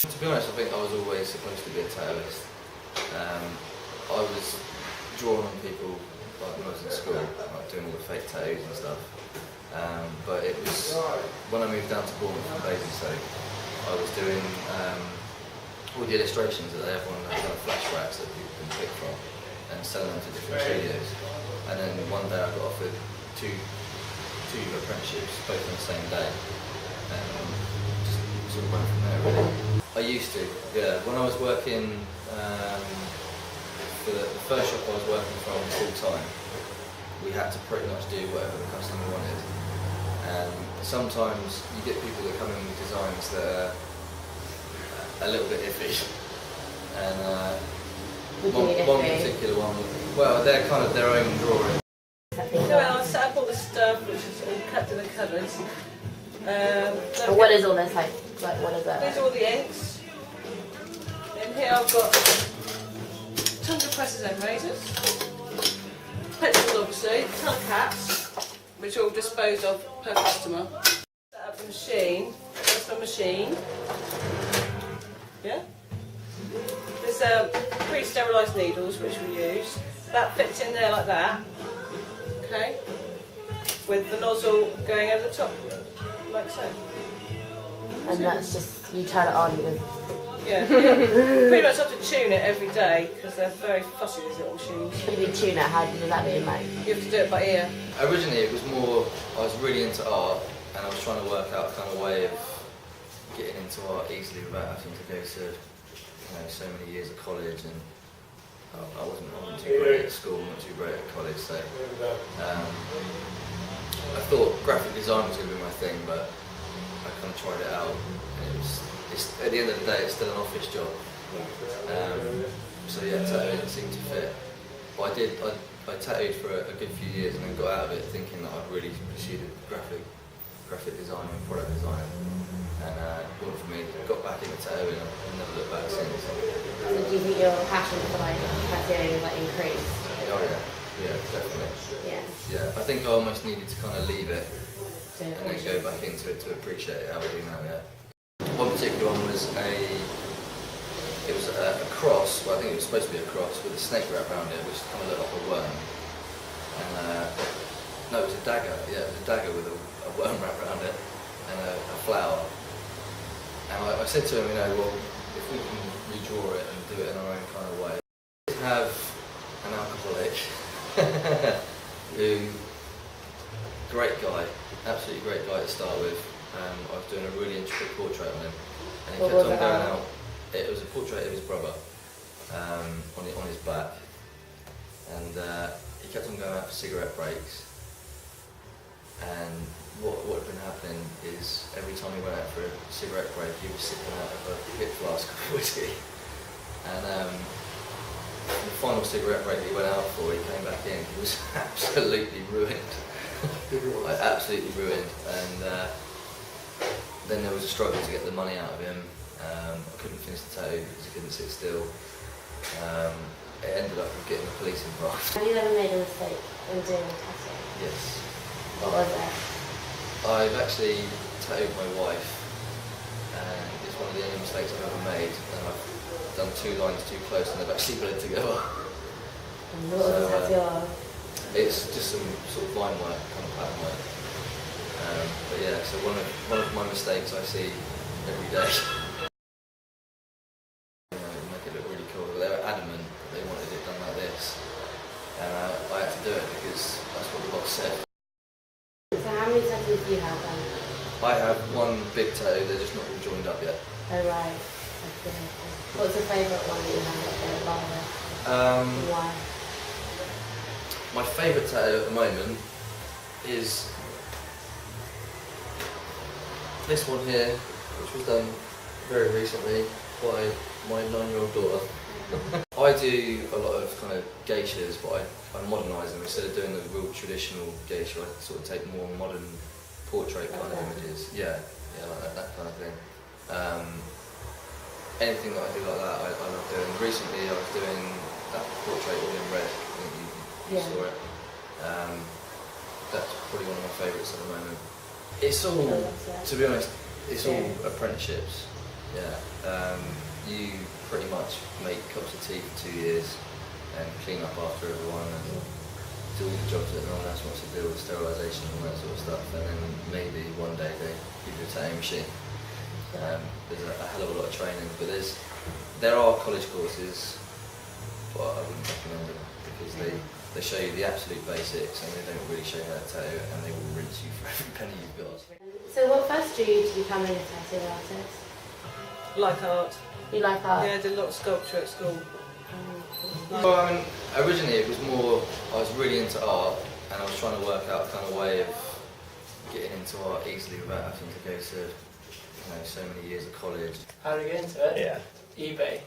To be honest, I think I was always supposed to be a tattooist. I was drawn on people like when I was in school, like doing all the fake tattoos and stuff. But it was when I moved down to Bournemouth from Basingstoke, I was doing all the illustrations that they have on the kind of flash racks that people can pick from and selling them to different studios. And then one day I got offered two apprenticeships, both on the same day. And just sort of went from there really. I used to, yeah. When I was working for the first shop I was working from full time, we had to pretty much do whatever the customer wanted. And sometimes you get people that come in with designs that are a little bit iffy. And one particular one, well, they're kind of their own drawing. Well, I set up all the stuff, which is all cut to the colours. What is all this like? What is that? These are all the inks. In here I've got tons of presses and razors. Pencils obviously, ton of caps, which are all disposed of per customer. Set up the machine, that's the machine. Yeah? There's pre-sterilised needles which we use. That fits in there like that. Okay? With the nozzle going over the top, like so. And that's just, you turn it on with... Yeah, pretty much have to tune it every day because they're very fussy, these little machines. When you tune it, how does that mean like? You have to do it by ear. Originally it was more, I was really into art and I was trying to work out a kind of way of getting into art easily without having to go to so many years of college, and I wasn't too great at school, not too great at college, so I thought graphic design was going to be my thing, but I kind of tried it out and at the end of the day it's still an office job. So yeah, tattooing seemed to fit. But I tattooed for a good few years and then got out of it thinking that I'd really pursued graphic design and product design. And it worked for me. Got back into tattooing and I've never looked back since. So do you think your passion for like tattooing like increased? Oh yeah, definitely. Yeah. Yeah, I think I almost needed to kind of leave it and then go back into it to appreciate it how I do now. Yeah. One particular one was a cross. Well, I think it was supposed to be a cross with a snake wrap around it, which kind of looked like a worm. And no, it was a dagger. Yeah, it was a dagger with a worm wrap around it and a flower. And I said to him, well, if we can redraw it and do it in our own kind of way. We have an alcoholic who, great guy, absolutely great guy to start with. I was doing a really intricate portrait on him, and he kept on going out. It was a portrait of his brother on his back, and he kept on going out for cigarette breaks. And what had been happening is every time he went out for a cigarette break, he was sipping out of a hip flask of whiskey. And the final cigarette break he went out for, he came back in. He was absolutely ruined, like absolutely ruined. And then there was a struggle to get the money out of him. I couldn't finish the tattoo because he couldn't sit still. It ended up with getting the police involved. Have you ever made a mistake in doing a tattoo? Yes. What was it? I've actually tattooed my wife, and it's one of the only mistakes I've ever made. And I've done two lines too close, and they've actually bled together. And what was the tattoo of? It's just some sort of line work, kind of pattern work. But yeah, so one of my mistakes I see every day. Make it look really cool. They were adamant that they wanted it done like this, and I had to do it because that's what the boss said. So how many tattoos do you have then? I have one big tattoo, they're just not all joined up yet. Oh right. What's your favourite one that you have up there, Lana? Why? My favourite tattoo at the moment is this one here, which was done very recently by my 9-year-old daughter. I do a lot of kind of geishas, but I modernise them. Instead of doing the real traditional geisha, I sort of take more modern portrait kind of images. Yeah, like that kind of thing. Anything that I do like that, I love doing. Recently I was doing that portrait all in red. I think you saw it. That's probably one of my favourites at the moment. It's all, to be honest, it's all apprenticeships. Yeah. You pretty much make cups of tea for 2 years and clean up after everyone and do all the jobs that no one else wants to do, with sterilisation and all that sort of stuff. And then maybe one day they give you a tatting machine. There's a hell of a lot of training, but there are college courses, but I wouldn't recommend them because they show you the absolute basics and they don't really show you how to tattoo, and they will rinse you for every penny you've got. So what first drew you to becoming a tattoo artist? Like art. You like art? Yeah, I did a lot of sculpture at school. Well, I mean, originally it was more, I was really into art and I was trying to work out a kind of way of getting into art easily without having to go to, so many years of college. How do you get into it? Yeah. eBay.